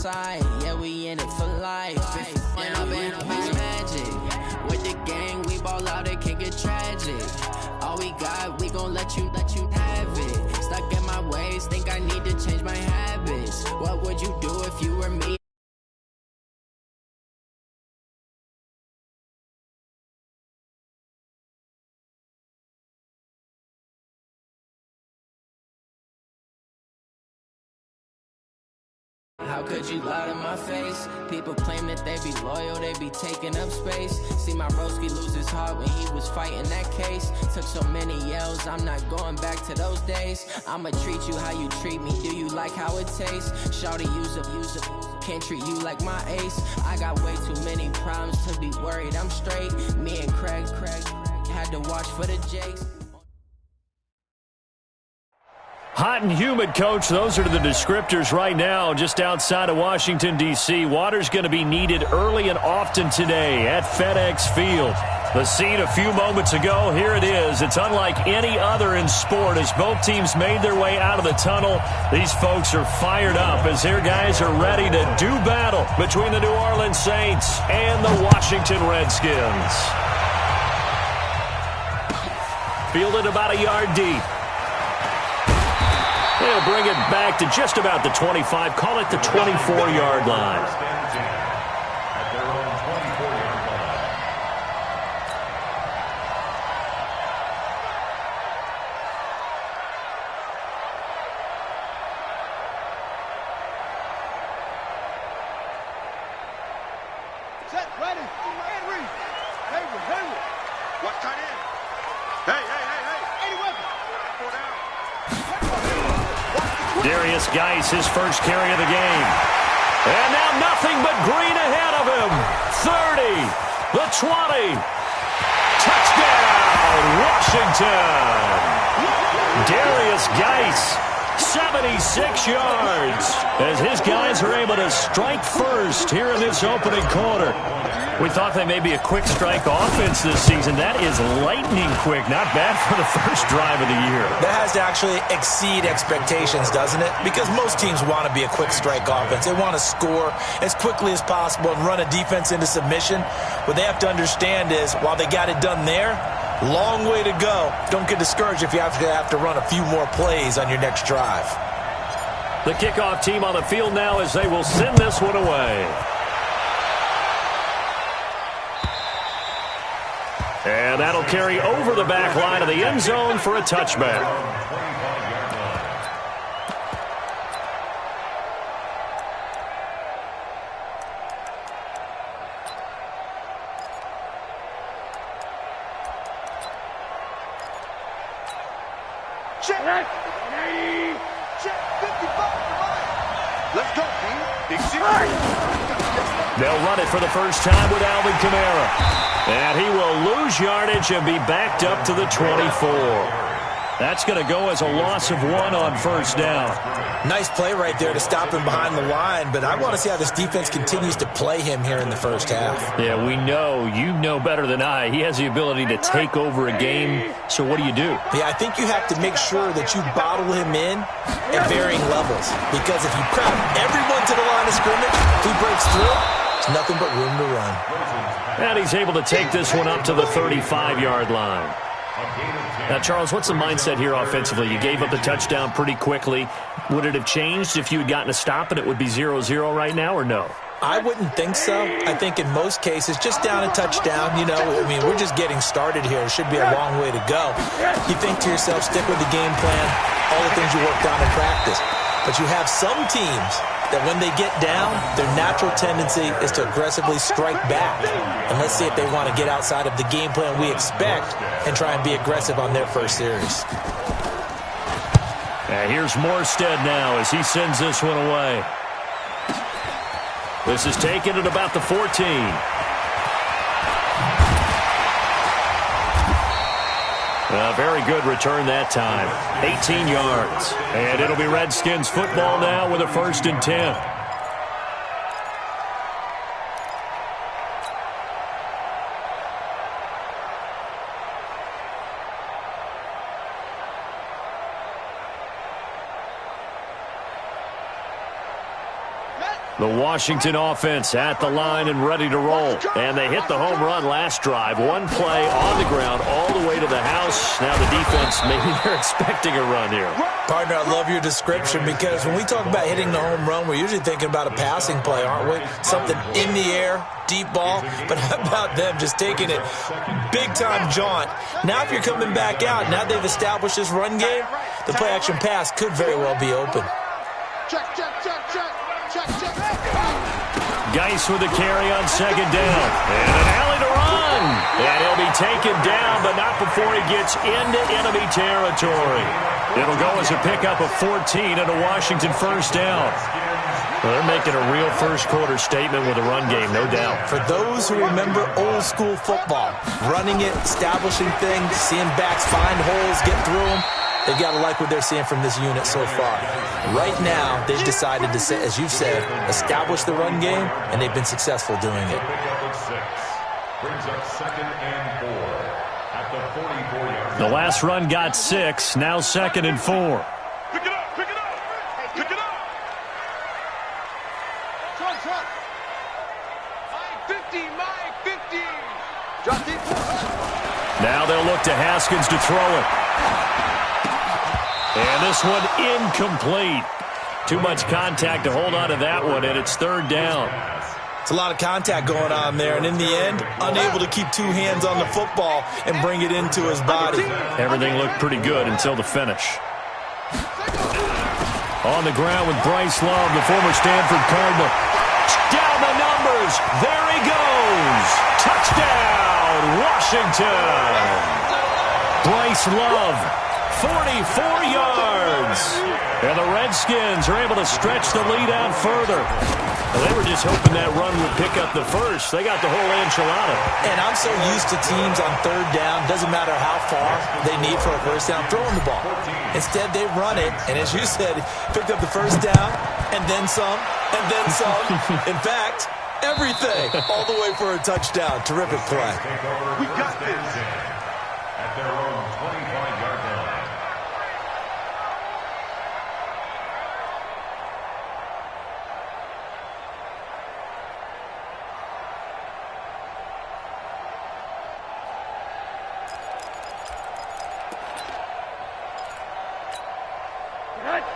side. Yeah, we in it for life. And I've been magic. With the gang, we ball out, it can get tragic. All we got, we gon' let you have it. Stuck in my ways, think I need to change my habits. What would you do if you were me? How could you lie to my face? People claim that they be loyal, they be taking up space. See my broski lose his heart when he was fighting that case. Took so many yells, I'm not going back to those days. I'ma treat you how you treat me, do you like how it tastes? Shawty, use up, can't treat you like my ace. I got way too many problems to be worried, I'm straight. Me and Craig had to watch for the Jakes. Hot and humid, Coach. Those are the descriptors right now just outside of Washington, D.C. Water's going to be needed early and often today at FedEx Field. The scene a few moments ago, here it is. It's unlike any other in sport as both teams made their way out of the tunnel. These folks are fired up as their guys are ready to do battle between the New Orleans Saints and the Washington Redskins. Fielded about a yard deep. They'll bring it back to just about the 25, call it the 24-yard line. Set, ready, Henry. Watch tight end. Hey. Darius Geis, his first carry of the game. And now nothing but green ahead of him. 30, the 20. Touchdown, Washington. Darius Geis, 76 yards, as his guys are able to strike first here in this opening quarter. We thought they may be a quick strike offense this season. That is lightning quick. Not bad for the first drive of the year. That has to actually exceed expectations, doesn't it? Because most teams want to be a quick strike offense. They want to score as quickly as possible and run a defense into submission. What they have to understand is, while they got it done there, long way to go. Don't get discouraged if you have to run a few more plays on your next drive. The kickoff team on the field now as they will send this one away. And that'll carry over the back line of the end zone for a touchback. Check. 80. Check. 55. Let's go, team. Big C. They'll run it for the first time with Alvin Kamara. And he will lose yardage and be backed up to the 24. That's going to go as a loss of 1 on first down. Nice play right there to stop him behind the line, but I want to see how this defense continues to play him here in the first half. Yeah, we know. You know better than I. He has the ability to take over a game, so what do? Yeah, I think you have to make sure that you bottle him in at varying levels, because if you crowd everyone to the line of scrimmage, if he breaks through, there's nothing but room to run. And he's able to take this one up to the 35-yard line. Now, Charles, what's the mindset here offensively? You gave up the touchdown pretty quickly. Would it have changed if you had gotten a stop and it would be 0-0 right now, or no? I wouldn't think so. I think in most cases, just down a touchdown, we're just getting started here. It should be a long way to go. You think to yourself, stick with the game plan, all the things you worked on in practice. But you have some teams that when they get down, their natural tendency is to aggressively strike back. And let's see if they want to get outside of the game plan we expect and try and be aggressive on their first series. And here's Morstead now as he sends this one away. This is taken at about the 14. A very good return that time. 18 yards. And it'll be Redskins football now with a 1st and 10. The Washington offense at the line and ready to roll. And they hit the home run last drive. One play on the ground all the way to the house. Now the defense, maybe they're expecting a run here. Partner, I love your description because when we talk about hitting the home run, we're usually thinking about a passing play, aren't we? Something in the air, deep ball. But how about them just taking it big-time jaunt? Now if you're coming back out, now they've established this run game, the play-action pass could very well be open. Check, check, check, check. Check, check. Geis with a carry on second down. And an alley to run. And he'll be taken down, but not before he gets into enemy territory. It'll go as a pickup of 14 and a Washington first down. Well, they're making a real first-quarter statement with a run game, no doubt. For those who remember old-school football, running it, establishing things, seeing backs find holes, get through them, they've got to like what they're seeing from this unit so far. Right now, they've decided to, as you've said, establish the run game, and they've been successful doing it. Brings up 2nd and 4 at the 44-yard line. The last run got 6, now 2nd and 4. Pick it up, pick it up. Pick it up. Trump, Trump. Mike 50, Mike 50. Drop deep. Now they'll look to Haskins to throw it. And this one incomplete. Too much contact to hold on to that one, and it's 3rd down. It's a lot of contact going on there, and in the end, unable to keep 2 hands on the football and bring it into his body. Everything looked pretty good until the finish. On the ground with Bryce Love, the former Stanford Cardinal. Down the numbers. There he goes. Touchdown, Washington. Bryce Love, 44 yards. And the Redskins are able to stretch the lead out further. Well, they were just hoping that run would pick up the first. They got the whole enchilada. And I'm so used to teams on 3rd down, doesn't matter how far they need for a first down, throwing the ball. Instead, they run it, and as you said, picked up the first down, and then some, and then some. In fact, everything, all the way for a touchdown. Terrific play. We got this. At their own 25-yard line.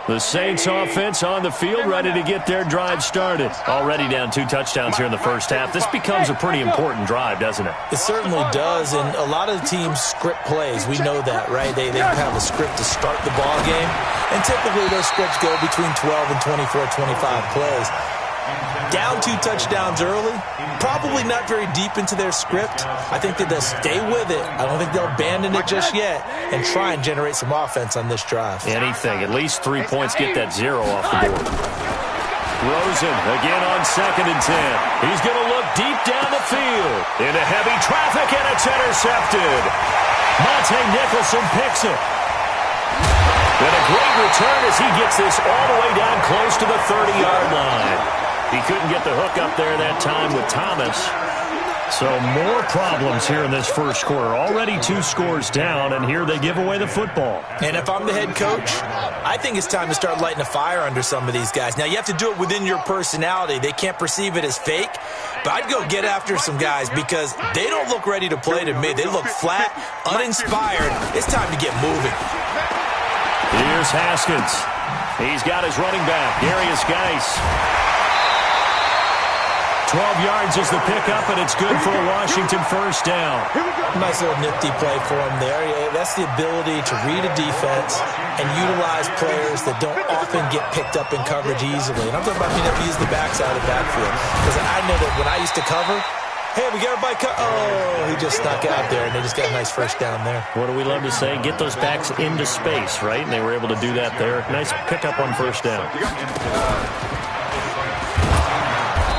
The Saints offense on the field, ready to get their drive started. Already down 2 touchdowns here in the first half. This becomes a pretty important drive, doesn't it? It certainly does, and a lot of the teams script plays. We know that, right? They have a script to start the ball game, and typically those scripts go between 12 and 24, 25 plays. Down 2 touchdowns early, probably not very deep into their script. I think that they'll stay with it. I don't think they'll abandon it just yet and try and generate some offense on this drive. Anything. At least 3 points, get that 0 off the board. Rosen again on 2nd and 10. He's going to look deep down the field. Into heavy traffic, and it's intercepted. Monte Nicholson picks it. And a great return as he gets this all the way down close to the 30-yard line. He couldn't get the hook up there that time with Thomas. So more problems here in this first quarter. Already 2 scores down, and here they give away the football. And if I'm the head coach, I think it's time to start lighting a fire under some of these guys. Now, you have to do it within your personality. They can't perceive it as fake. But I'd go get after some guys because they don't look ready to play to me. They look flat, uninspired. It's time to get moving. Here's Haskins. He's got his running back, Darius Geis. 12 yards is the pickup, and it's good for a Washington first down. Nice little nifty play for him there. That's the ability to read a defense and utilize players that don't often get picked up in coverage easily. And I'm talking about being able to use the backside of the backfield. Because I know that when I used to cover, hey, we got everybody oh, he just snuck out there, and they just got a nice first down there. What do we love to say? Get those backs into space, right? And they were able to do that there. Nice pickup on first down.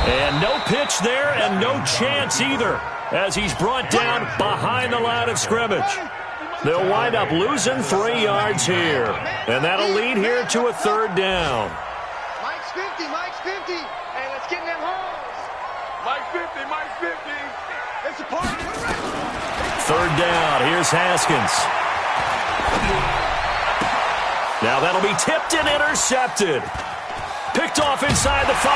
And no pitch there, and no chance either, as he's brought down behind the line of scrimmage. They'll wind up losing 3 yards here, and that'll lead here to a 3rd down. Mike's 50, Mike's 50. Hey, let's get in them holes. Mike's 50, Mike's 50. It's a party. 3rd down, here's Haskins. Now that'll be tipped and intercepted. Picked picked off inside the 5.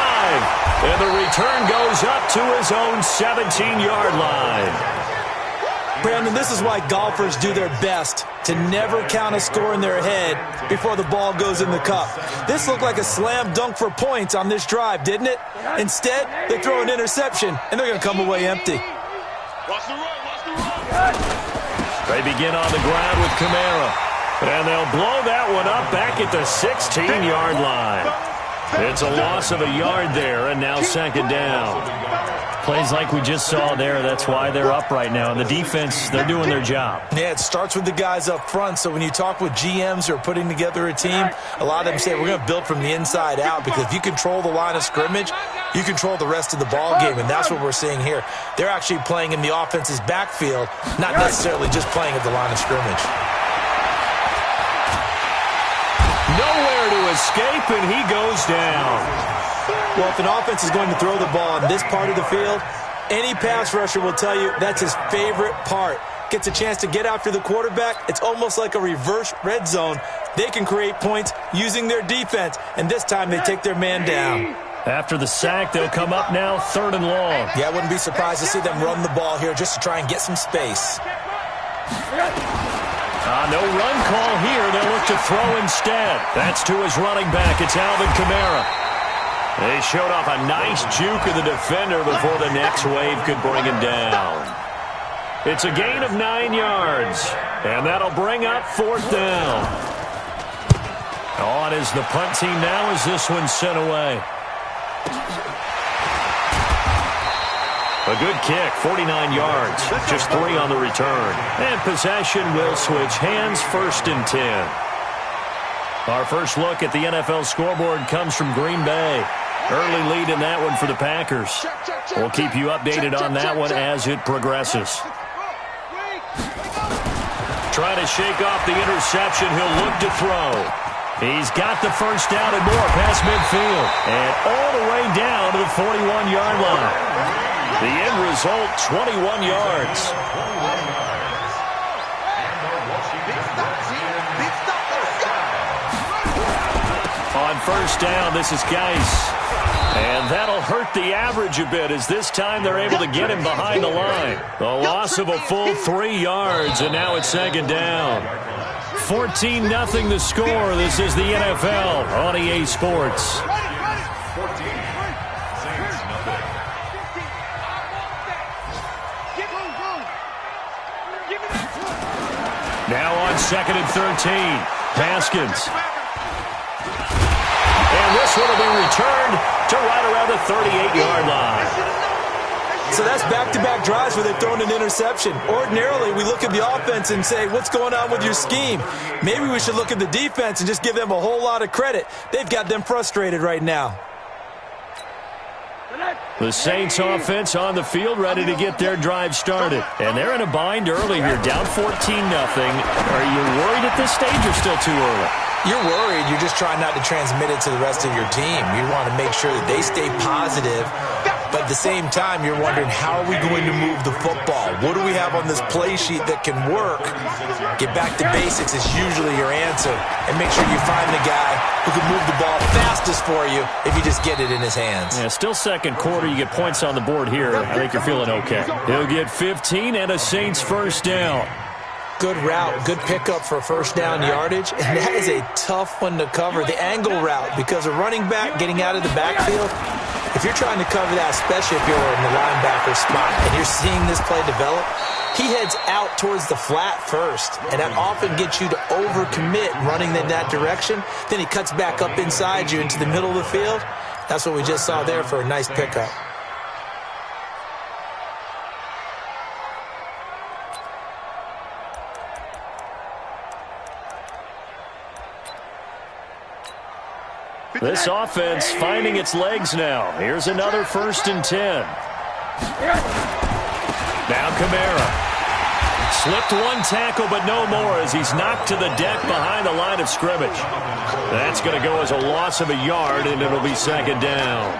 And the return goes up to his own 17-yard line. Brandon, this is why golfers do their best to never count a score in their head before the ball goes in the cup. This looked like a slam dunk for points on this drive, didn't it? Instead, they throw an interception, and they're going to come away empty. They begin on the ground with Kamara. And they'll blow that one up back at the 16-yard line. It's a loss of a yard there, and now second down. Plays like we just saw there, that's why they're up right now. And the defense, they're doing their job. Yeah, it starts with the guys up front. So when you talk with GMs who are putting together a team, a lot of them say we're going to build from the inside out, because if you control the line of scrimmage, you control the rest of the ball game, and that's what we're seeing here. They're actually playing in the offense's backfield, not necessarily just playing at the line of scrimmage. Nowhere to escape, and he goes down. Well, if an offense is going to throw the ball on this part of the field, any pass rusher will tell you that's his favorite part. Gets a chance to get after the quarterback. It's almost like a reverse red zone. They can create points using their defense, and this time they take their man down. After the sack, they'll come up now 3rd and long. Yeah, I wouldn't be surprised to see them run the ball here just to try and get some space. No run call here. They'll look to throw instead. That's to his running back. It's Alvin Kamara. They showed off a nice juke of the defender before the next wave could bring him down. It's a gain of 9 yards, and that'll bring up 4th down. On is the punt team now as this one's sent away. A good kick, 49 yards, just 3 on the return. And possession will switch hands, 1st and 10. Our first look at the NFL scoreboard comes from Green Bay. Early lead in that one for the Packers. We'll keep you updated on that one as it progresses. Trying to shake off the interception. He'll look to throw. He's got the first down and more past midfield. And all the way down to the 41-yard line. The end result, 21 yards. On first down, this is Geis. And that'll hurt the average a bit, as this time they're able to get him behind the line. The loss of a full 3 yards, and now it's second down. 14-0 the score. This is the NFL on EA Sports. Now on 2nd and 13. Haskins. And this one will be returned to right around the 38-yard line. So that's back-to-back drives where they've thrown an interception. Ordinarily, we look at the offense and say, what's going on with your scheme? Maybe we should look at the defense and just give them a whole lot of credit. They've got them frustrated right now. The Saints offense on the field ready to get their drive started. And they're in a bind early here, down 14-0. Are you worried at this stage or still too early? You're worried. You're just trying not to transmit it to the rest of your team. You want to make sure that they stay positive. But at the same time, you're wondering, how are we going to move the football? What do we have on this play sheet that can work? Get back to basics is usually your answer. And make sure you find the guy who can move the ball fastest for you if you just get it in his hands. Yeah, still second quarter. You get points on the board here. I think you're feeling okay. He'll get 15 and a Saints first down. Good route, good pickup for first down yardage, and that is a tough one to cover, the angle route, because a running back getting out of the backfield, if you're trying to cover that, especially if you're in the linebacker spot and you're seeing this play develop, he heads out towards the flat first, and that often gets you to overcommit running in that direction. Then he cuts back up inside you into the middle of the field. That's what we just saw there for a nice pickup. This offense finding its legs now. Here's another 1st and 10. Now Kamara. Slipped one tackle, but no more as he's knocked to the deck behind the line of scrimmage. That's going to go as a loss of a yard, and it'll be second down.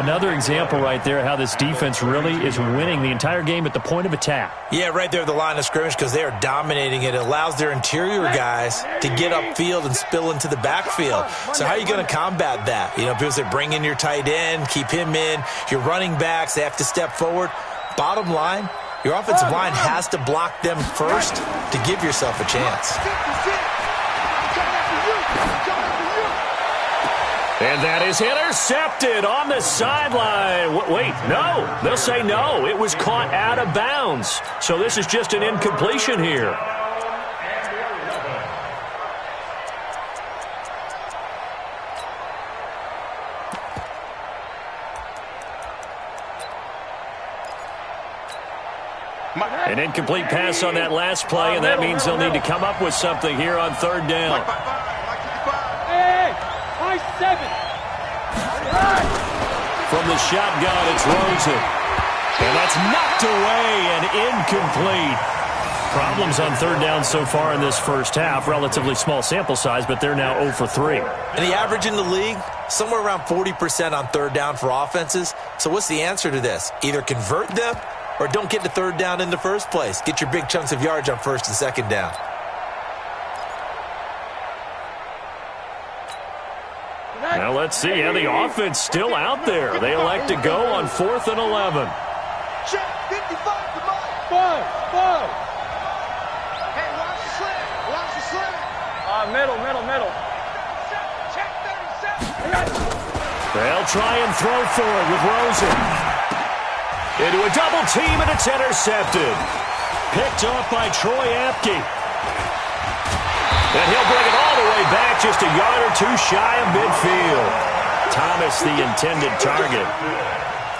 Another example right there how this defense really is winning the entire game at the point of attack. Yeah, right there at the line of scrimmage because they are dominating it. It allows their interior guys to get upfield and spill into the backfield. So how are you going to combat that? You know, people say bring in your tight end, keep him in. Your running backs, they have to step forward. Bottom line, your offensive line has to block them first to give yourself a chance. And that is intercepted on the sideline. Wait, no. They'll say no. It was caught out of bounds. So this is just an incompletion here. An incomplete pass on that last play, and that means they'll need to come up with something here on third down. From the shotgun, it's Rosen. And that's knocked away and incomplete. Problems on third down so far in this first half. Relatively small sample size, but they're now 0 for 3. And the average in the league, somewhere around 40% on third down for offenses. So what's the answer to this? Either convert them or don't get to third down in the first place. Get your big chunks of yards on first and second down. Now let's see how the offense still out there. They elect to go on 4th and 11. Check 55 to mine. 5. Hey, watch the slant. Watch the slant. Middle. Check 37. They'll try and throw for it with Rosen. Into a double team, and it's intercepted. Picked off by Troy Apke. And he'll bring it all the way back, just a yard or two shy of midfield. Thomas, the intended target.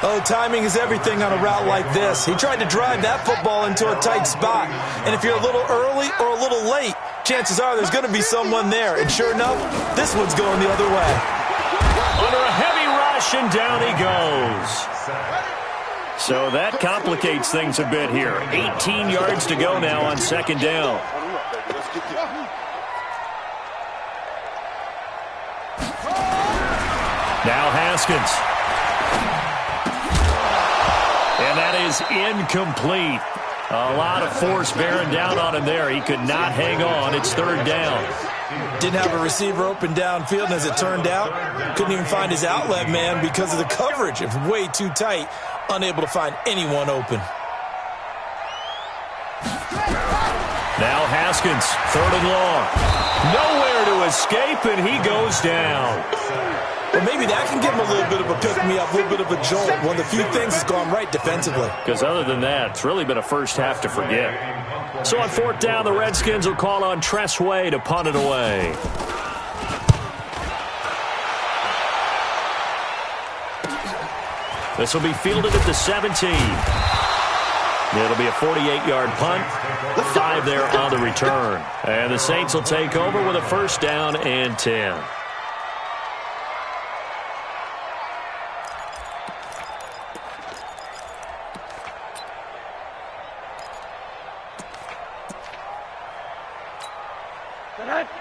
Oh, timing is everything on a route like this. He tried to drive that football into a tight spot. And if you're a little early or a little late, chances are there's going to be someone there. And sure enough, this one's going the other way. Under a heavy rush, and down he goes. So that complicates things a bit here. 18 yards to go now on second down. Now Haskins. And that is incomplete. A lot of force bearing down on him there. He could not hang on. It's third down. Didn't have a receiver open downfield, and as it turned out, couldn't even find his outlet man because of the coverage. It was way too tight, unable to find anyone open. Now Haskins, 3rd and long. Nowhere to escape, and he goes down. Well, maybe that can give him a little bit of a pick-me-up, a little bit of a jolt. One of the few things that's gone right defensively. Because other than that, it's really been a first half to forget. So on 4th down, the Redskins will call on Tress Way to punt it away. This will be fielded at the 17. It'll be a 48-yard punt. 5 there on the return. And the Saints will take over with a first down and 10.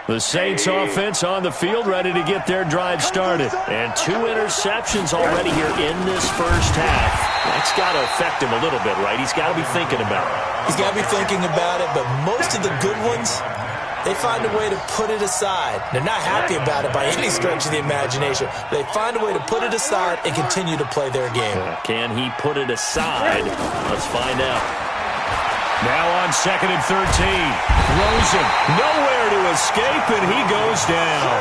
The Saints offense on the field, ready to get their drive started. And 2 interceptions already here in this first half. That's got to affect him a little bit, right? He's got to be thinking about it. He's got to be thinking about it, but most of the good ones, they find a way to put it aside. They're not happy about it by any stretch of the imagination. They find a way to put it aside and continue to play their game. Can he put it aside? Let's find out. Now on 2nd and 13. Rosen, nowhere to escape, and he goes down.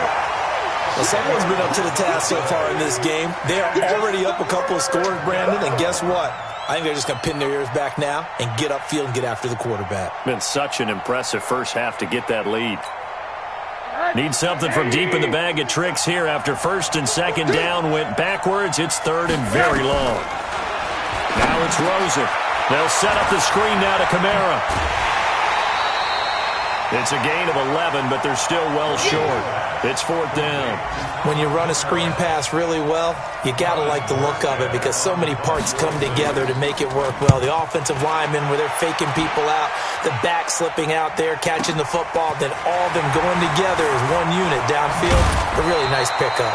Well, someone's been up to the task so far in this game. They are already up a couple of scores, Brandon, and guess what? I think they're just going to pin their ears back now and get upfield and get after the quarterback. Been such an impressive first half to get that lead. Need something from deep in the bag of tricks here after 1st and 2nd down went backwards. It's 3rd and very long. Now it's Rosen. They'll set up the screen now to Kamara. It's a gain of 11, but they're still well short. It's 4th down. When you run a screen pass really well, you got to like the look of it because so many parts come together to make it work well. The offensive linemen, where they're faking people out, the back slipping out there, catching the football, then all of them going together as one unit downfield. A really nice pickup.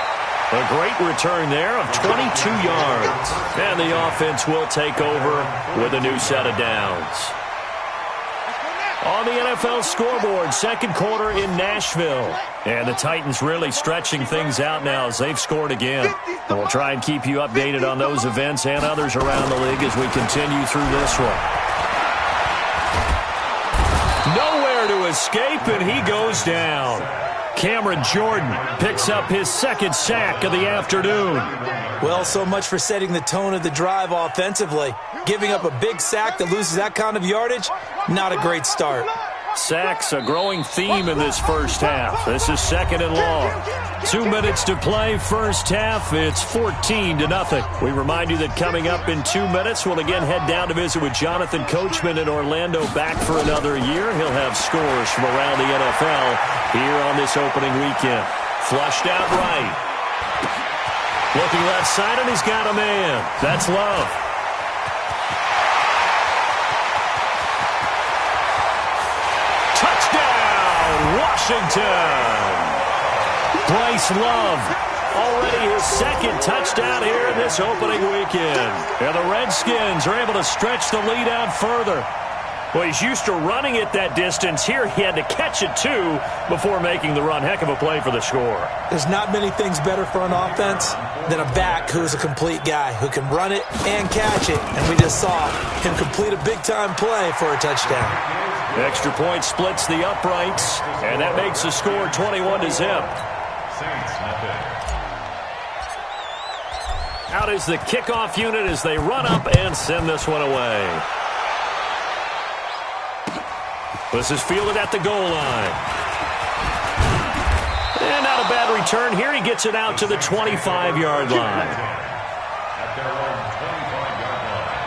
A great return there of 22 yards. And the offense will take over with a new set of downs. On the NFL scoreboard, second quarter in Nashville. And the Titans really stretching things out now as they've scored again. And we'll try and keep you updated on those events and others around the league as we continue through this one. Nowhere to escape, and he goes down. Cameron Jordan picks up his second sack of the afternoon. Well, so much for setting the tone of the drive offensively. Giving up a big sack that loses that kind of yardage, not a great start. Sacks, a growing theme in this first half. This is 2nd and long. 2 minutes to play, first half. It's 14-0. We remind you that coming up in 2 minutes, we'll again head down to visit with Jonathan Coachman in Orlando, back for another year. He'll have scores from around the NFL here on this opening weekend. Flushed out right. Looking left side, and he's got a man. That's Love. Washington. Bryce Love, already his second touchdown here in this opening weekend. And the Redskins are able to stretch the lead out further. Well, he's used to running it that distance. Here he had to catch it, too, before making the run. Heck of a play for the score. There's not many things better for an offense than a back who's a complete guy who can run it and catch it. And we just saw him complete a big-time play for a touchdown. Extra point splits the uprights, and that makes the score 21-0. Out is the kickoff unit as they run up and send this one away. This is fielded at the goal line. And not a bad return here. He gets it out to the 25-yard line. At their own 25-yard line.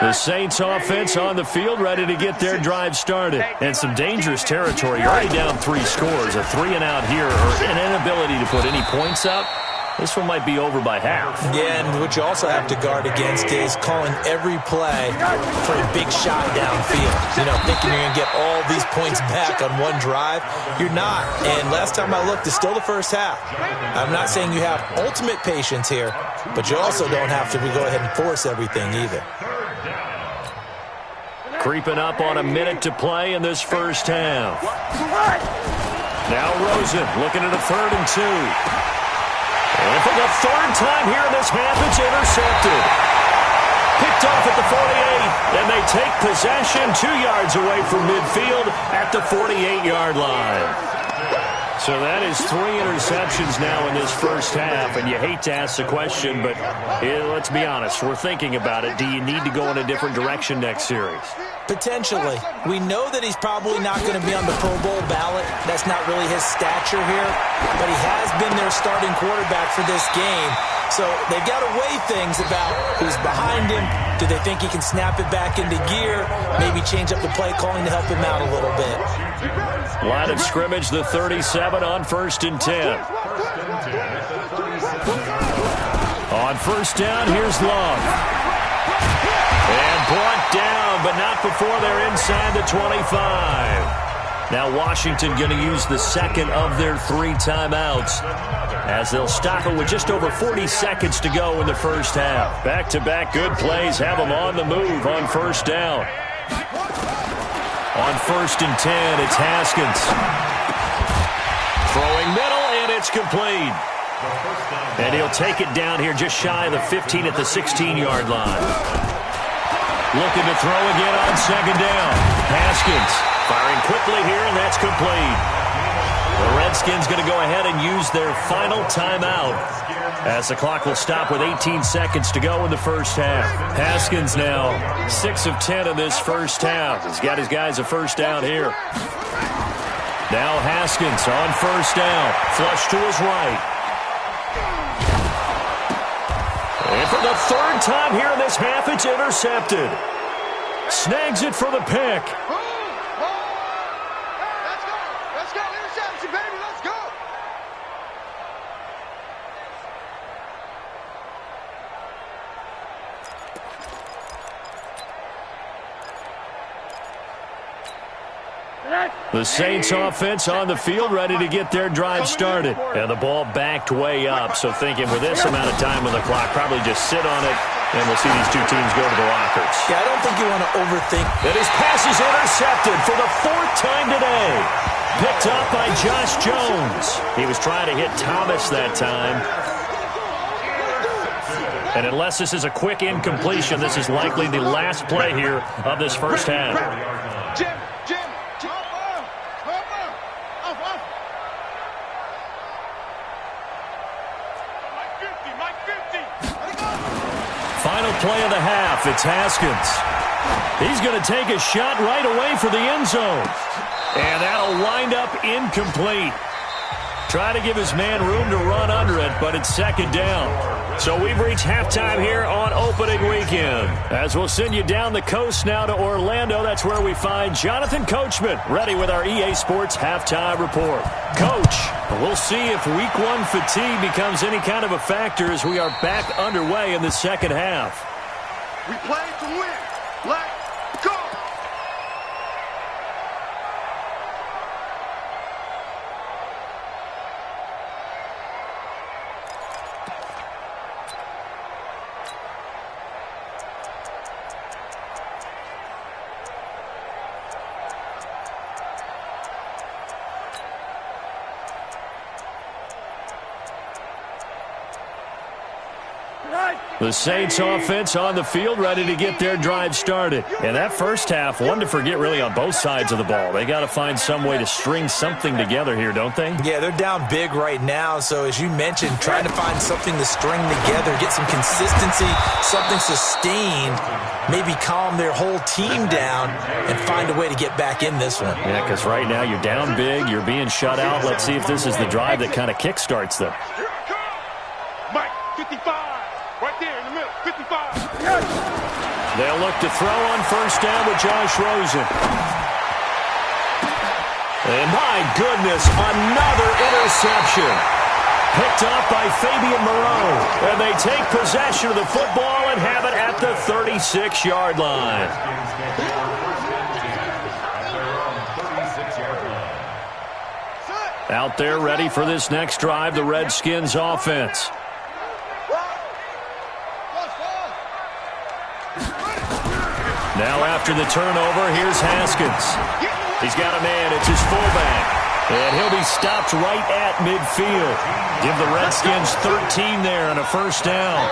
The Saints offense on the field, ready to get their drive started. And some dangerous territory. You're already down 3 scores. A 3-and-out here, or an inability to put any points up. This one might be over by half. Yeah, and what you also have to guard against is calling every play for a big shot downfield. You know, thinking you're going to get all these points back on one drive. You're not. And last time I looked, it's still the first half. I'm not saying you have ultimate patience here, but you also don't have to go ahead and force everything either. Creeping up on a minute to play in this first half. Now Rosen looking at a 3rd and 2. And for the 3rd time here in this half, it's intercepted. Picked off at the 48, and they take possession 2 yards away from midfield at the 48-yard line. So that is 3 interceptions now in this first half, and you hate to ask the question, but let's be honest, we're thinking about it. Do you need to go in a different direction next series? Potentially. We know that he's probably not going to be on the Pro Bowl ballot. That's not really his stature here. But he has been their starting quarterback for this game. So they've got to weigh things about who's behind him. Do they think he can snap it back into gear? Maybe change up the play calling to help him out a little bit. Line of scrimmage, the 37 on 1st and 10. On 1st down, here's Love. And brought down, but not before they're inside the 25. Now Washington going to use the second of their 3 timeouts as they'll stop it with just over 40 seconds to go in the first half. Back-to-back good plays have them on the move on 1st down. On 1st and 10, it's Haskins. Throwing middle, and it's complete. And he'll take it down here just shy of the 15 at the 16-yard line. Looking to throw again on 2nd down. Haskins firing quickly here, and that's complete. The Redskins going to go ahead and use their final timeout as the clock will stop with 18 seconds to go in the first half. Haskins now 6 of 10 in this first half. He's got his guys a 1st down here. Now Haskins on first down. Flush to his right. And for the third time here in this half, it's intercepted. Snags it for the pick. Let's go. Interception, baby. Let's go. The Saints offense on the field ready to get their drive started. And the ball backed way up, so thinking with this amount of time on the clock, probably just sit on it, and we'll see these two teams go to the lockers. Yeah, I don't think you want to overthink. And his pass is intercepted for the fourth time today. Picked up by Josh Jones. He was trying to hit Thomas that time. And unless this is a quick incompletion, this is likely the last play here of this first half. Jim. Final play of the half, it's Haskins. He's going to take a shot right away for the end zone. And that'll wind up incomplete. Try to give his man room to run under it, but it's second down. So we've reached halftime here on opening weekend. As we'll send you down the coast now to Orlando, that's where we find Jonathan Coachman, ready with our EA Sports halftime report. Coach, we'll see if week one fatigue becomes any kind of a factor as we are back underway in the second half. We play to win. Let's go. The Saints offense on the field ready to get their drive started. And that first half, one to forget really on both sides of the ball. They got to find some way to string something together here, don't they? Yeah, they're down big right now. So as you mentioned, trying to find something to string together, get some consistency, something sustained, maybe calm their whole team down and find a way to get back in this one. Yeah, because right now you're down big, you're being shut out. Let's see if this is the drive that kind of kickstarts them. Mike, 55. Right there in the middle, 55. They'll look to throw on first down with Josh Rosen. And my goodness, another interception. Picked up by Fabian Moreau. And they take possession of the football and have it at the 36-yard line. Out there ready for this next drive, the Redskins offense. Now after the turnover, here's Haskins. He's got a man, it's his fullback. And he'll be stopped right at midfield. Give the Redskins 13 there and a first down.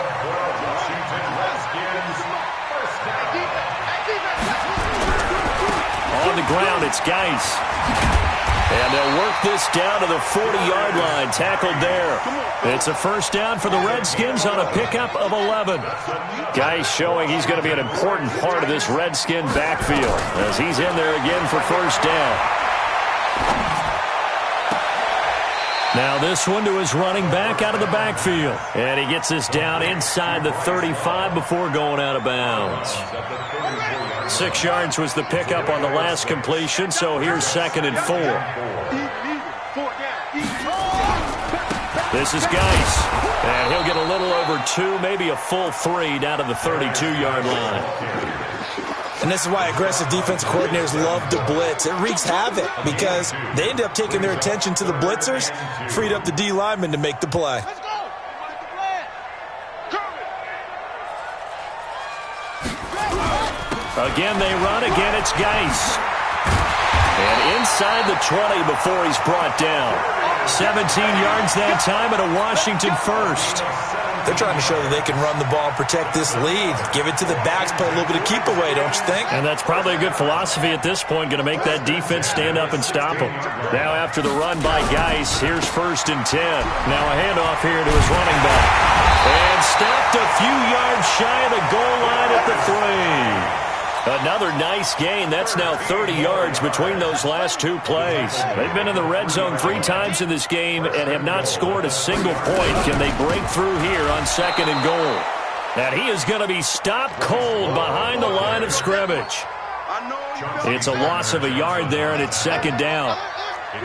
On the ground, it's Geis. And they'll work this down to the 40-yard line, tackled there. It's a first down for the Redskins on a pickup of 11. Geis showing he's going to be an important part of this Redskin backfield as he's in there again for first down. Now this one to his running back out of the backfield. And he gets this down inside the 35 before going out of bounds. 6 yards was the pickup on the last completion, so here's 2nd and 4. This is Geis, and he'll get a little over 2, maybe a full 3 down to the 32-yard line. And this is why aggressive defensive coordinators love to blitz. It wreaks havoc because they end up taking their attention to the blitzers, freed up the D lineman to make the play. Again, they run. Again, it's Geis. And inside the 20 before he's brought down. 17 yards that time and a Washington first. They're trying to show that they can run the ball and protect this lead. Give it to the backs, play a little bit of keep away, don't you think? And that's probably a good philosophy at this point, going to make that defense stand up and stop them. Now after the run by Geis, here's 1st and 10. Now a handoff here to his running back. And stopped a few yards shy of the goal line at the 3. Another nice gain. That's now 30 yards between those last two plays. They've been in the red zone 3 times in this game and have not scored a single point. Can they break through here on 2nd and goal? And he is going to be stopped cold behind the line of scrimmage. It's a loss of a yard there, and it's 2nd down.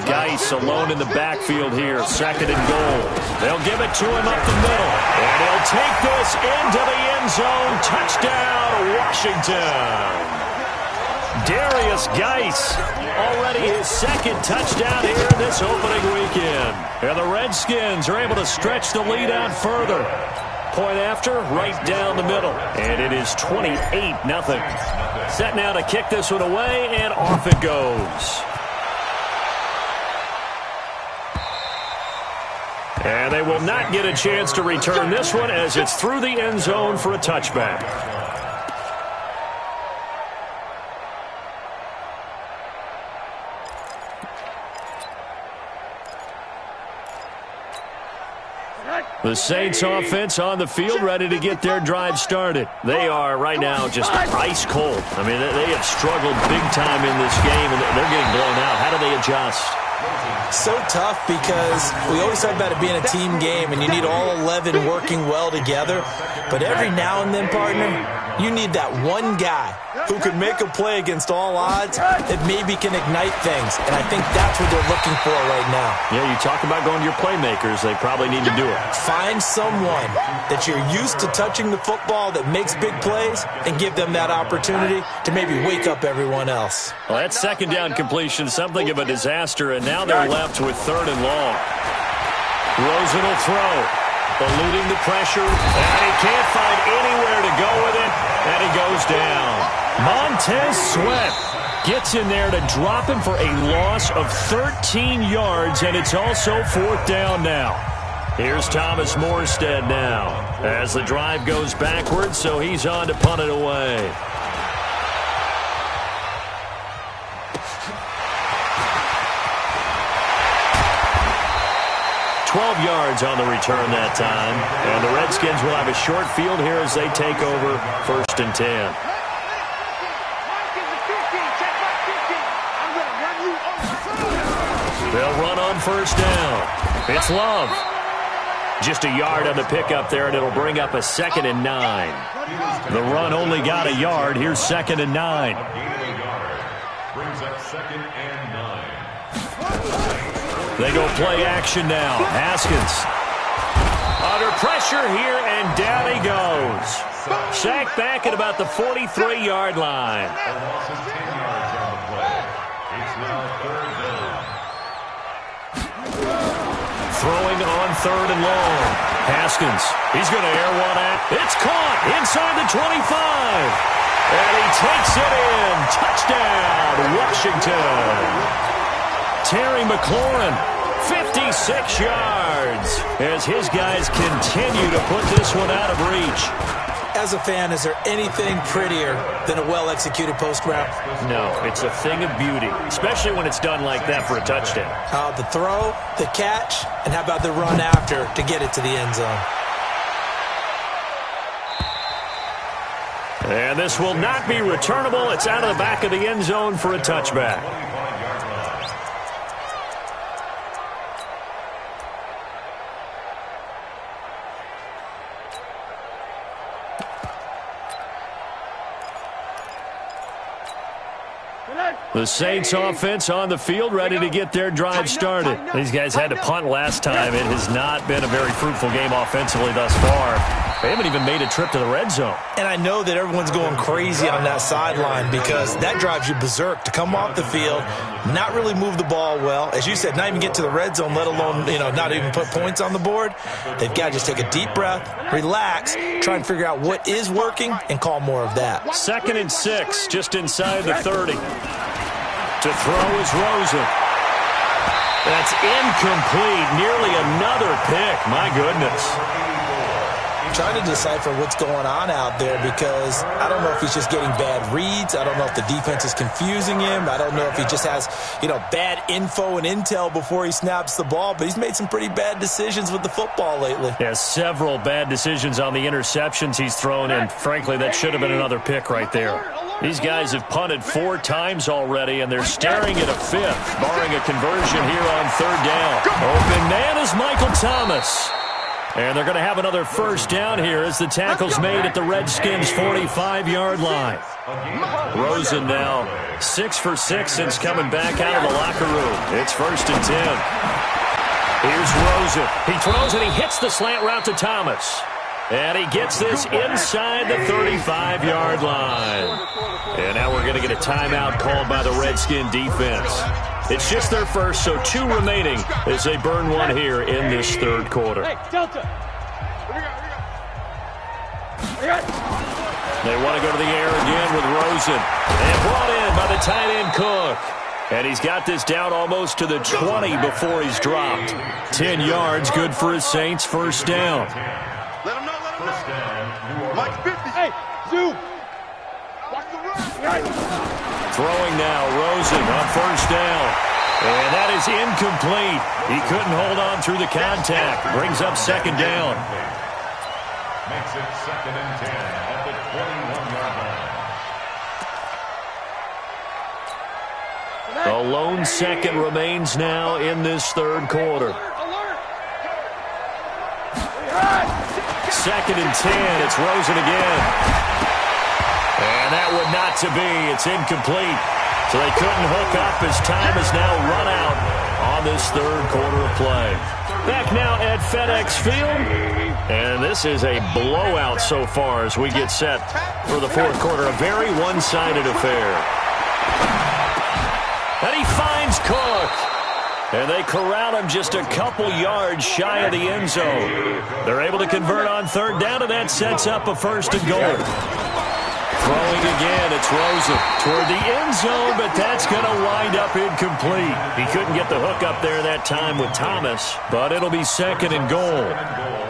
Geis alone in the backfield here, 2nd and goal. They'll give it to him up the middle, and he'll take this into the end zone. Touchdown, Washington. Darius Geis, already his 2nd touchdown here in this opening weekend. And the Redskins are able to stretch the lead out further. Point after, right down the middle. And it is 28-0. Set now to kick this one away, and off it goes. And they will not get a chance to return this one as it's through the end zone for a touchback. The Saints offense on the field, ready to get their drive started. They are right now just ice cold. I mean, they have struggled big time in this game, and they're getting blown out. How do they adjust? So tough because we always talk about it being a team game, and you need all 11 working well together. But every now and then, partner, you need that one guy who can make a play against all odds that maybe can ignite things. And I think that's what they're looking for right now. Yeah, you talk about going to your playmakers. They probably need to do it. Find someone that you're used to touching the football that makes big plays and give them that opportunity to maybe wake up everyone else. Well, that 2nd down completion, something of a disaster, and now they're left with 3rd and long. Rosen will throw, eluding the pressure, and he can't find anywhere to go with it, and he goes down. Montez Sweat gets in there to drop him for a loss of 13 yards, and it's also 4th down now. Here's Thomas Morstead now as the drive goes backwards, so he's on to punt it away. $12 yards on the return that time. And the Redskins will have a short field here as they take over 1st and 10. They'll run on 1st down. It's Love. Just a yard on the pickup there, and it'll bring up a 2nd and 9. The run only got a yard. Here's 2nd and 9. Brings up 2nd and 9. They go play action now. Haskins under pressure here, and down he goes. Sacked back at about the 43-yard line. A loss of 10 yards on the play. It's now 3rd down. Throwing on 3rd and long. Haskins, he's going to air one out. It's caught inside the 25. And he takes it in. Touchdown, Washington. Terry McLaurin, 56 yards, as his guys continue to put this one out of reach. As a fan, is there anything prettier than a well-executed post route? No, it's a thing of beauty, especially when it's done like that for a touchdown. The throw, the catch, and how about the run after to get it to the end zone? And this will not be returnable. It's out of the back of the end zone for a touchback. The Saints offense on the field, ready to get their drive started. These guys had to punt last time. It has not been a very fruitful game offensively thus far. They haven't even made a trip to the red zone. And I know that everyone's going crazy on that sideline because that drives you berserk to come off the field, not really move the ball well. As you said, not even get to the red zone, let alone, not even put points on the board. They've got to just take a deep breath, relax, try and figure out what is working, and call more of that. 2nd and 6, just inside the 30. To throw is Rosen. That's incomplete. Nearly another pick. My goodness. Trying to decipher what's going on out there because I don't know if he's just getting bad reads. I don't know if the defense is confusing him. I don't know if he just has, bad info and intel before he snaps the ball. But he's made some pretty bad decisions with the football lately. Yeah, several bad decisions on the interceptions he's thrown, and frankly, that should have been another pick right there. These guys have punted 4 times already, and they're staring at a 5th, barring a conversion here on 3rd down. Open man is Michael Thomas. And they're going to have another first down here as the tackle's made at the Redskins' 45-yard line. Rosen now 6 for 6 since coming back out of the locker room. It's 1st and 10. Here's Rosen. He throws and he hits the slant route to Thomas. And he gets this inside the 35-yard line. And now we're going to get a timeout called by the Redskin defense. It's just their first, so 2 remaining as they burn one here in this 3rd quarter. Hey, Delta. They want to go to the air again with Rosen. And brought in by the tight end Cook. And he's got this down almost to the 20 before he's dropped. 10 yards, good for his Saints, 1st down. Let him know, let him know. Mike 50. Hey, Zoom. Watch the run. Throwing now, Rosen on 1st down. And that is incomplete. He couldn't hold on through the contact. Brings up 2nd down. Makes it 2nd and 10 at the 21-yard line. A lone second remains now in this 3rd quarter. 2nd and 10. It's Rosen again. And that would not to be. It's incomplete. So they couldn't hook up as time has now run out on this 3rd quarter of play. Back now at FedEx Field. And this is a blowout so far as we get set for the 4th quarter. A very one-sided affair. And he finds Cook. And they corral him just a couple yards shy of the end zone. They're able to convert on 3rd down, and that sets up a 1st and goal. Throwing again, it's Rosen toward the end zone, but that's going to wind up incomplete. He couldn't get the hook up there that time with Thomas, but it'll be 2nd and goal.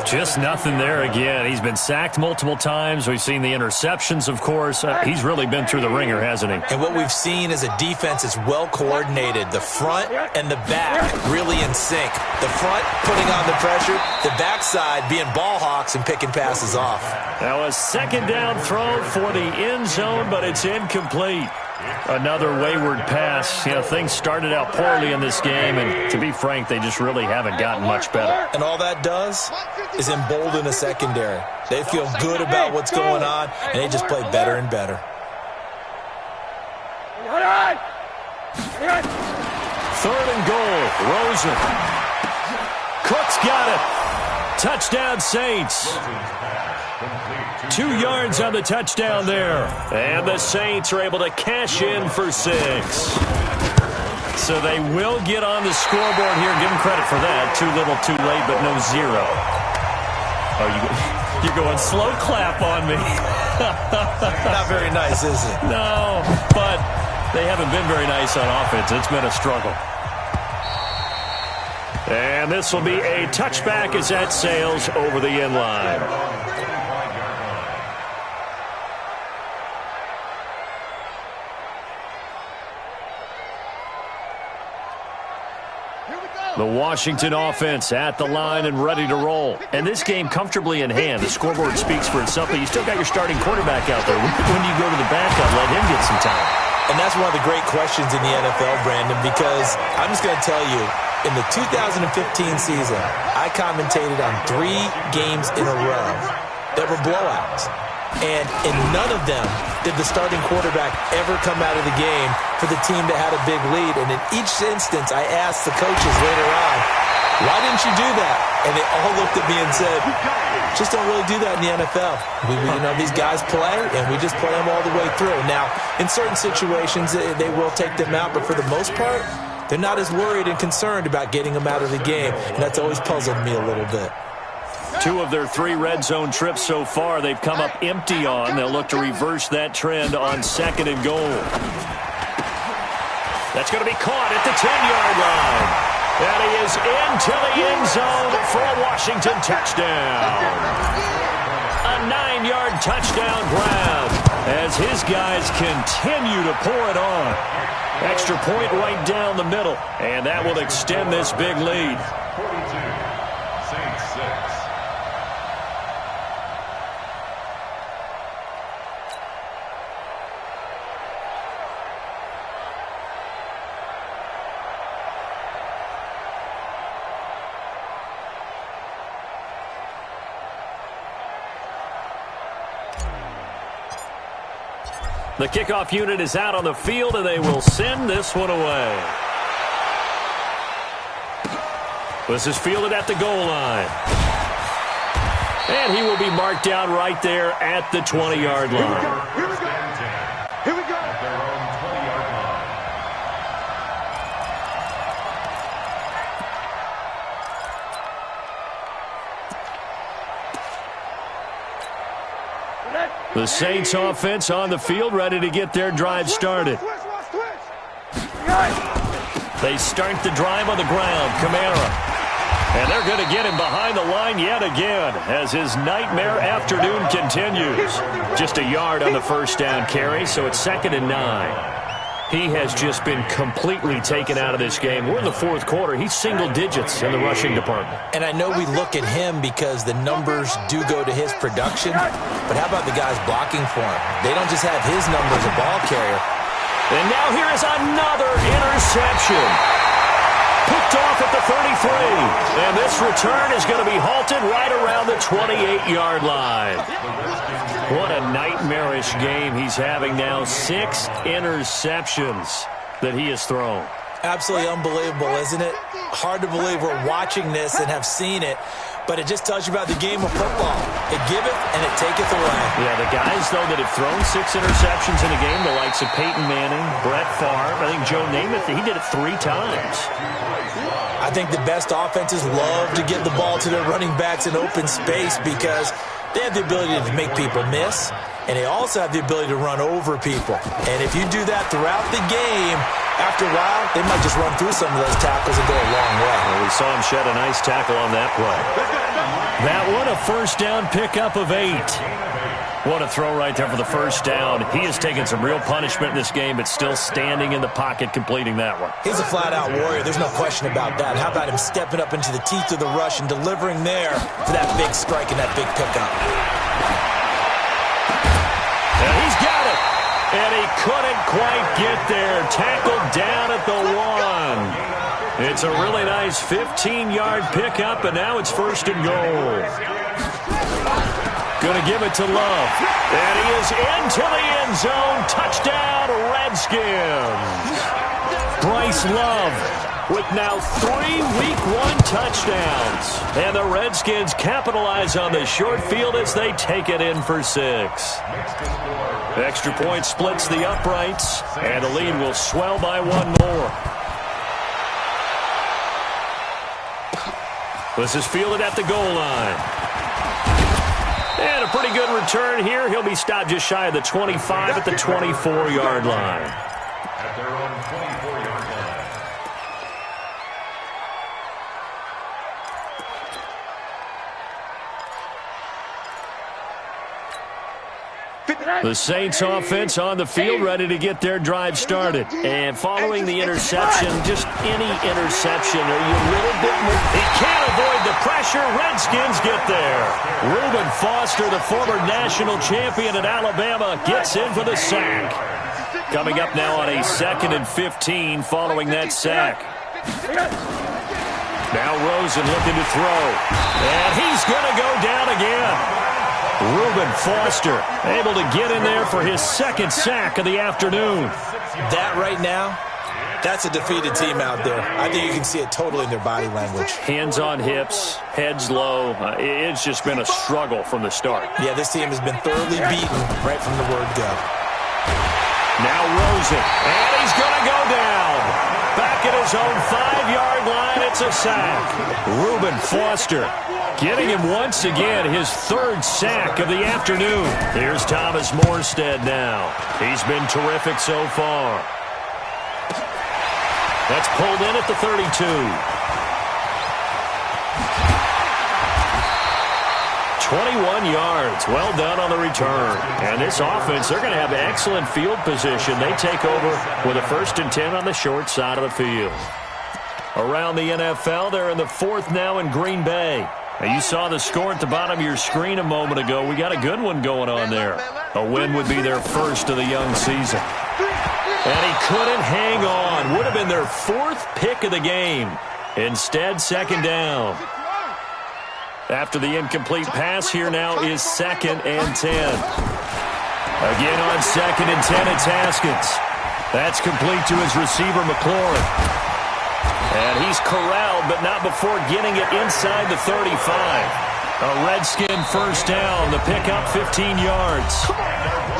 Just nothing there again. He's been sacked multiple times. We've seen the interceptions, of course. He's really been through the ringer, hasn't he? And what we've seen is a defense that's well coordinated. The front and the back really in sync. The front putting on the pressure, the backside being ball hawks and picking passes off. Now a 2nd down throw for the end zone, but it's incomplete. Another wayward pass. You know, things started out poorly in this game, and to be frank, they just really haven't gotten much better. And all that does is embolden a secondary. They feel good about what's going on, and they just play better and better. 3rd and goal. Rosen. Cook's got it. Touchdown Saints. 2 yards on the touchdown there. And the Saints are able to cash in for 6. So they will get on the scoreboard here. Give them credit for that. Too little, too late, but no 0. Oh, you're going slow clap on me. Not very nice, is it? No, but they haven't been very nice on offense. It's been a struggle. And this will be a touchback as that sails over the end line. The Washington offense at the line and ready to roll. And this game comfortably in hand. The scoreboard speaks for itself, but you still got your starting quarterback out there. When do you go to the backup, let him get some time? And that's one of the great questions in the NFL, Brandon, because I'm just going to tell you, in the 2015 season, I commentated on 3 games in a row that were blowouts. And in none of them did the starting quarterback ever come out of the game for the team that had a big lead. And in each instance, I asked the coaches later on, why didn't you do that? And they all looked at me and said, just don't really do that in the NFL. These guys play, and we just play them all the way through. Now, in certain situations, they will take them out, but for the most part, they're not as worried and concerned about getting them out of the game, and that's always puzzled me a little bit. 2 of their 3 red zone trips so far, they've come up empty on. They'll look to reverse that trend on 2nd and goal. That's going to be caught at the 10-yard line. And he is into the end zone for a Washington touchdown. A 9-yard touchdown grab as his guys continue to pour it on. Extra point right down the middle, and that will extend this big lead. 42, Saints 6. The kickoff unit is out on the field, and they will send this one away. This is fielded at the goal line. And he will be marked down right there at the 20-yard line. Here we go. Here we go. At their own 20-yard line. The Saints offense on the field, ready to get their drive started. They start the drive on the ground. Kamara. And they're going to get him behind the line yet again as his nightmare afternoon continues. Just a yard on the first down carry, so it's 2nd and 9. He has just been completely taken out of this game. We're in the fourth quarter. He's single digits in the rushing department. And I know we look at him because the numbers do go to his production, but how about the guys blocking for him? They don't just have his number as a ball carrier. And now here is another interception. Picked off at the 33. And this return is going to be halted right around the 28-yard line. What a nightmarish game he's having now. 6 interceptions that he has thrown. Absolutely unbelievable, isn't it? Hard to believe we're watching this and have seen it, but it just tells you about the game of football. It giveth and it taketh away. Yeah, the guys, though, that have thrown 6 interceptions in a game, the likes of Peyton Manning, Brett Favre, I think Joe Namath, he did it 3 times. I think the best offenses love to get the ball to their running backs in open space because they have the ability to make people miss, and they also have the ability to run over people. And if you do that throughout the game, after a while, they might just run through some of those tackles and go a long way. Well, we saw him shed a nice tackle on that play. That one, a first down pickup of 8. What a throw right there for the first down. He has taken some real punishment in this game, but still standing in the pocket completing that one. He's a flat-out warrior. There's no question about that. How about him stepping up into the teeth of the rush and delivering there for that big strike and that big pickup? And he's got it. And he couldn't quite get there. Tackled down at the 1. It's a really nice 15-yard pickup, and now it's 1st and goal. Going to give it to Love. And he is into the end zone. Touchdown, Redskins. Bryce Love with now 3 Week 1 touchdowns. And the Redskins capitalize on the short field as they take it in for 6. Extra point splits the uprights, and the lead will swell by 1 more. This is fielded at the goal line. And a pretty good return here. He'll be stopped just shy of the 25 at the 24-yard line. At their own 24-yard line. The Saints offense on the field ready to get their drive started. And following the interception, just any interception, are you a little bit more? He can't avoid the pressure. Redskins get there. Reuben Foster, the former national champion at Alabama, gets in for the sack. Coming up now on a 2nd and 15 following that sack. Now Rosen looking to throw. And he's going to go down again. Reuben Foster able to get in there for his 2nd sack of the afternoon. That right now, that's a defeated team out there. I think you can see it totally in their body language. Hands on hips, heads low. It's just been a struggle from the start. Yeah, this team has been thoroughly beaten right from the word go. Now Rosen, and he's going to go down. Back at his own 5-yard line, it's a sack. Reuben Foster getting him once again, his 3rd sack of the afternoon. Here's Thomas Morstead now. He's been terrific so far. That's pulled in at the 32. 21 yards. Well done on the return. And this offense, they're going to have excellent field position. They take over with a 1st and 10 on the short side of the field. Around the NFL, they're in the 4th now in Green Bay. Now, you saw the score at the bottom of your screen a moment ago. We got a good one going on there. A win would be their 1st of the young season. And he couldn't hang on. Would have been their 4th pick of the game. Instead, 2nd down. After the incomplete pass, here now is 2nd and 10. Again on 2nd and 10, it's Haskins. That's complete to his receiver, McLaurin. And he's corralled, but not before getting it inside the 35. A Redskin first down. The pickup, 15 yards.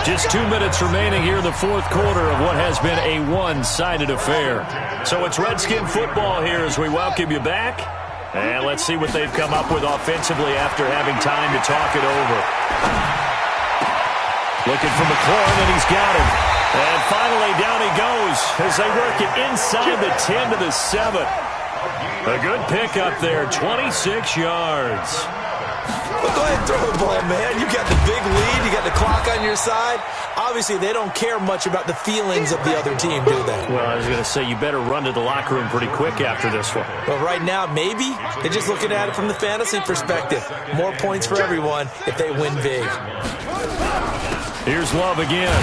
Just 2 minutes remaining here in the fourth quarter of what has been a one-sided affair. So it's Redskin football here as we welcome you back. And let's see what they've come up with offensively after having time to talk it over. Looking for McLaurin, and he's got him. And finally, down he goes as they work it inside the 10 to the 7. A good pickup there, 26 yards. Well, go ahead and throw the ball, man. You got the big lead. You got the clock on your side. Obviously, they don't care much about the feelings of the other team, do they? Well, I was going to say, you better run to the locker room pretty quick after this one. Well, right now, maybe. They're just looking at it from the fantasy perspective. More points for everyone if they win big. Here's Love again.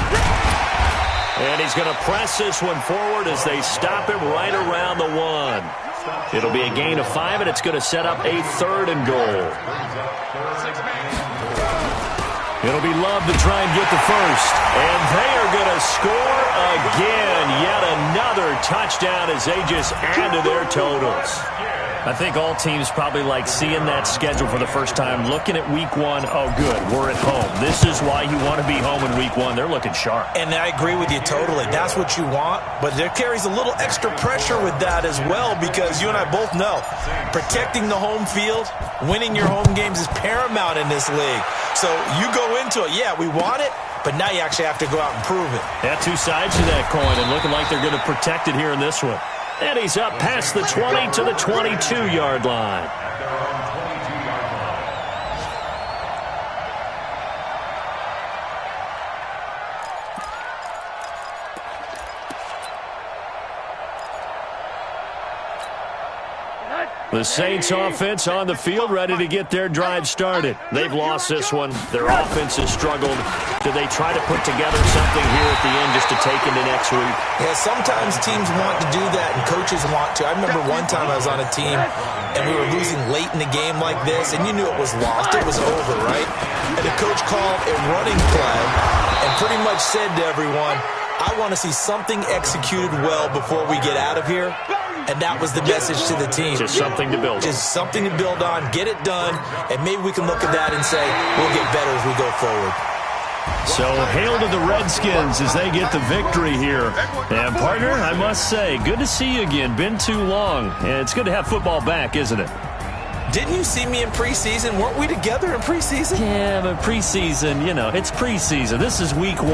And he's going to press this one forward as they stop him right around the 1. It'll be a gain of 5, and it's going to set up a 3rd and goal. It'll be Love to try and get the first. And they are going to score again. Yet another touchdown as they just add to their totals. I think all teams probably like seeing that schedule for the first time, looking at week 1. Oh, good, we're at home. This is why you want to be home in week 1. They're looking sharp. And I agree with you totally. That's what you want. But there carries a little extra pressure with that as well, because you and I both know protecting the home field, winning your home games is paramount in this league. So you go into it, yeah, we want it, but now you actually have to go out and prove it. Yeah, 2 sides to that coin, and looking like they're going to protect it here in this one. And he's up past the 20 to the 22-yard line. The Saints offense on the field, ready to get their drive started. They've lost this one. Their offense has struggled. Do they try to put together something here at the end just to take into next week? Yeah, sometimes teams want to do that and coaches want to. I remember one time I was on a team and we were losing late in the game like this, and you knew it was lost. It was over, right? And the coach called a running play and pretty much said to everyone, I want to see something executed well before we get out of here. And that was the message to the team. Just something to build on. Just something to build on, get it done, and maybe we can look at that and say, we'll get better as we go forward. So, hail to the Redskins as they get the victory here. And, partner, I must say, good to see you again. Been too long. And it's good to have football back, isn't it? Didn't you see me in preseason? Weren't we together in preseason? Yeah, but preseason, you know, it's preseason. This is week 1.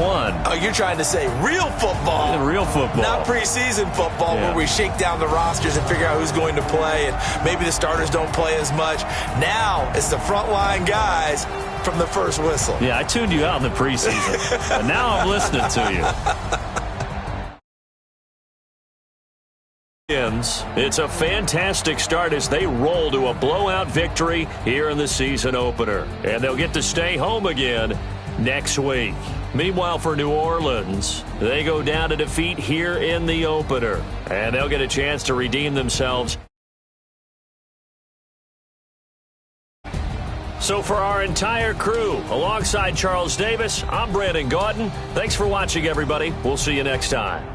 Oh, you're trying to say real football. Yeah, real football. Not preseason football where we shake down the rosters and figure out who's going to play, and maybe the starters don't play as much. Now it's the frontline guys from the first whistle. Yeah, I tuned you out in the preseason. And now I'm listening to you. It's a fantastic start as they roll to a blowout victory here in the season opener. And they'll get to stay home again next week. Meanwhile, for New Orleans, they go down to defeat here in the opener. And they'll get a chance to redeem themselves. So for our entire crew, alongside Charles Davis, I'm Brandon Gaudin. Thanks for watching, everybody. We'll see you next time.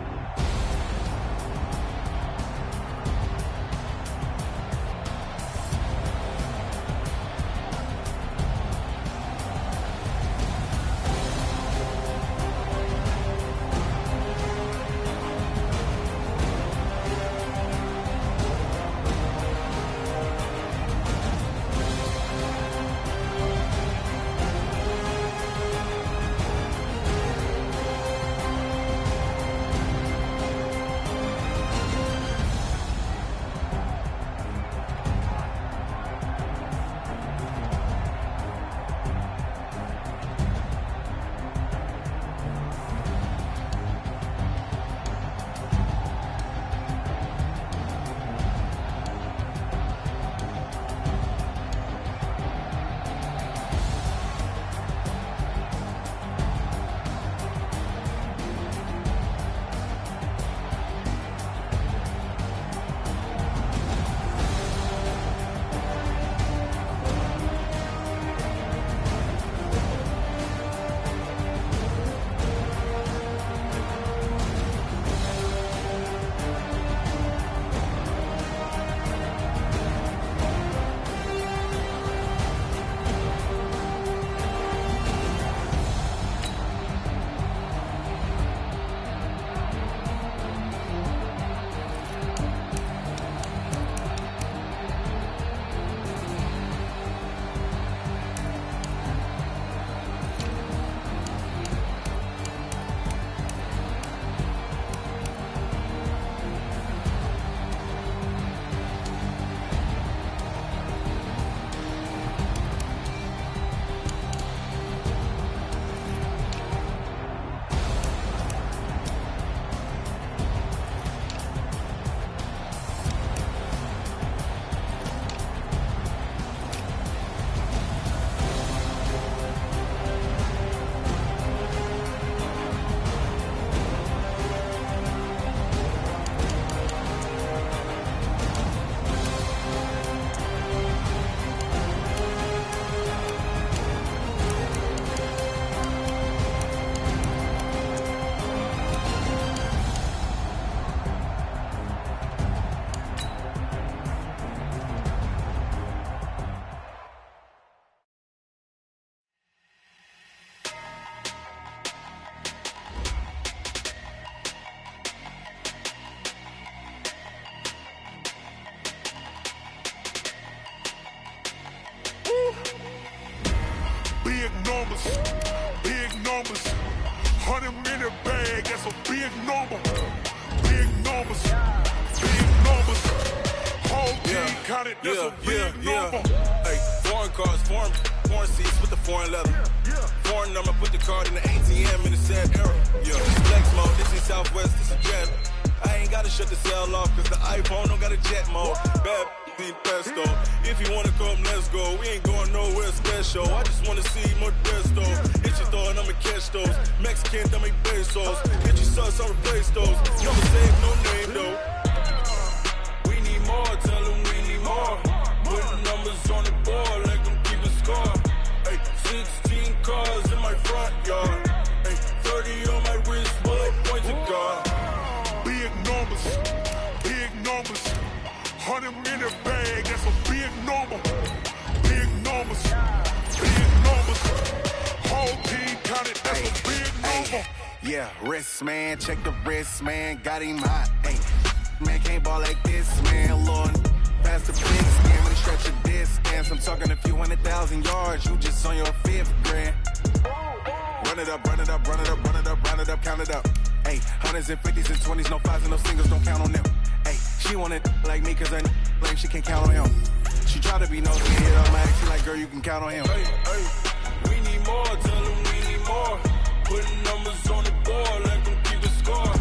that's a big number. Big numbers, big numbers. Whole team counted, that's a big number. Hey, foreign cars, foreign seats with the foreign leather. Foreign number, put the card in the ATM in the sad era. Flex mode, this is Southwest, this is jet. I ain't gotta shut the cell off, cause the iPhone don't got a jet mode. Bad need pesto. If you wanna come, let's go. We ain't going nowhere special. I just wanna see more Modesto. Hit your throw and I'ma catch those. Mexican, that make pesos. Hit your sus, I'll replace those. Never save no name though. We need more, tell them we need more. Putting numbers on the board, let them keep a score. Hey, 16 cars in my front yard. Hey, 30 on my wrist, bullet points of God. Big numbers, big numbers. 100 in a bag, that's a big number. Big numbers, big numbers. Whole team counted, that's a big number. Yeah, wrist man, check the wrist man, got him hot. Hey, man can't ball like this, man. Lord, past the big scan when he stretch a distance. I'm talking a few 100,000 yards, you just on your 5th grand. Run it up, run it up, run it up, run it up, run it up, count it up. Hey, hundreds and 50s and 20s, no 5s and no singles, don't count on them. Hey, she want it like me cause her lame, she can't count on him. She try to be nosy, hit up my ex, she like, girl, you can count on him. Hey, we need more, tell them we need more. Putting numbers on the board, let them keep a score.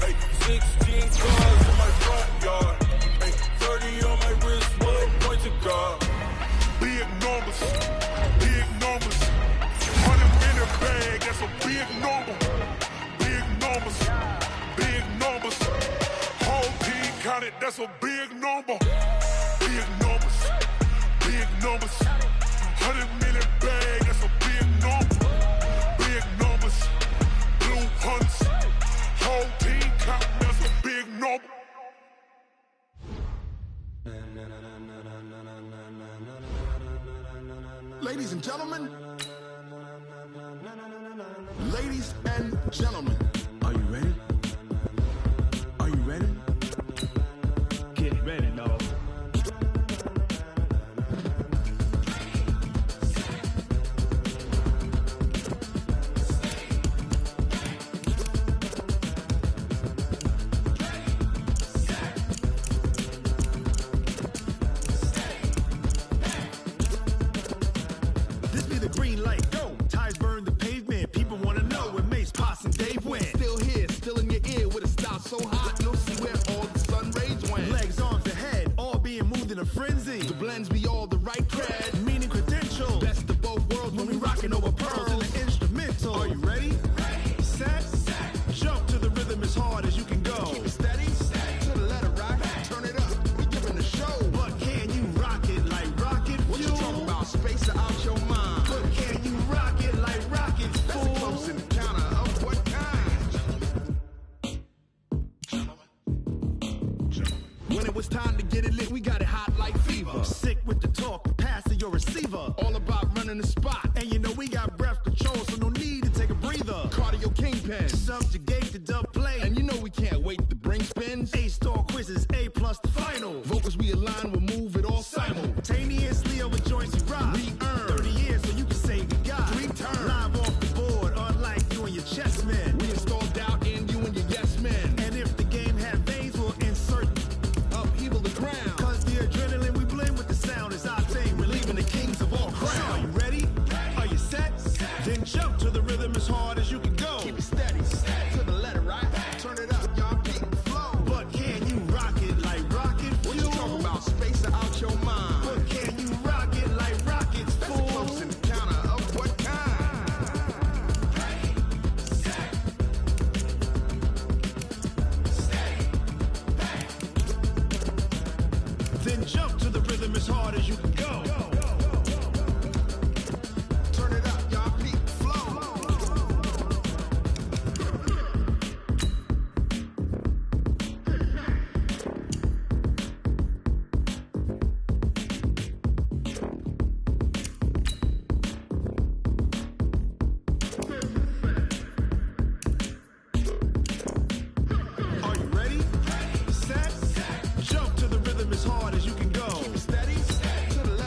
Hey, 16 cars in my front yard. Hey, 30 on my wrist, bullet points of God. Big numbers, big numbers. 100 in a bag, that's a big number. Big numbers, big numbers. Whole team counted, that's a big number. Big numbers, big numbers. 100 in a bag, that's a big number. Big numbers, blue hunts. Whole team counting, that's a big number. Ladies and gentlemen, ladies and gentlemen, are you ready? Are you ready? Get ready, dog. This be the green light, go. Tires burn the pavement. People wanna know where Mace, Pops, and Dave went. Still here, still in your ear with a style so hot, you'll see where all the sun rays went. Legs, arms, and head, all being moved in a frenzy. The blends be all the right cred, Meaning credentials. best of both worlds when we rockin' over pearls. in the instrumental. Are you ready? Set. Jump to the rhythm as hard as you can go. Keep it steady, to the letter right, turn it up, we giving the show. But can you rock it like rocket What you fuel? talking about, space or out your mind? But can you rock it like rocket That's a fuel? close encounter of what kind? When it was time to get it lit, we got it hot like fever. Sick with the talk, pass to your receiver. All about running the spot, And you know we got breath control, so no need to take a breather. cardio kingpin. Subjugate the dub play. And you know we can't wait to bring spins. A-star quizzes, A+ the final. Vocals we align, we'll move it all Simultaneously over joints we rock. We earn 30 years so you can say we got 3 turns. Live off the board, unlike you and your chess men. We install doubt in you and your yes men. And if the game had veins, we'll insert Upheaval the ground. Cause the adrenaline we blend with the sound is our thing. We're leaving the kings of all crowns. So are you ready? Are you set? Then jump to the rhythm as hard as you can go. Keep it steady, to the letter right. Turn it up, y'all keep it flow. But can you rock it like rocket What you fuel? talking about, space or out your mind? But can you rock it like rockets, That's a fool? close encounter of what kind? Then jump to the rhythm as hard as you can go. Turn it up, y'all keep it flow. Are you ready? Set. Jump to the rhythm as hard as you can go. Steady, to the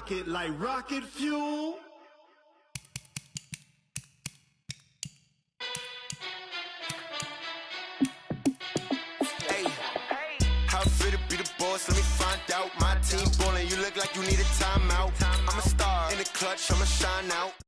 rocket like rocket fuel. How fit to be the boss? Let me find out. My team ballin', you look like you need a timeout. I'm a star in the clutch, I'ma shine out.